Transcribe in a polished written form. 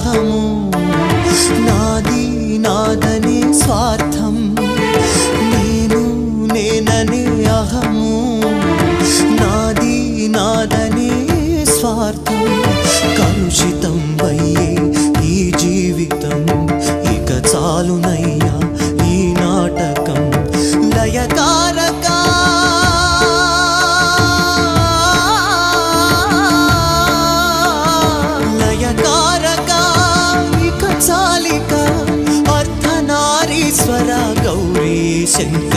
అహము నాది నాదనే స్వార్థం నేను నేననే అహము నాది నాదనే స్వార్థం కలుషితం అయ్యే ఈ జీవితం ఇక చాలునయ్యా ఈ నాటకం లయకారక లయకారక ఇక చాలిక అర్ధనారీశ్వర గౌరీ శంకర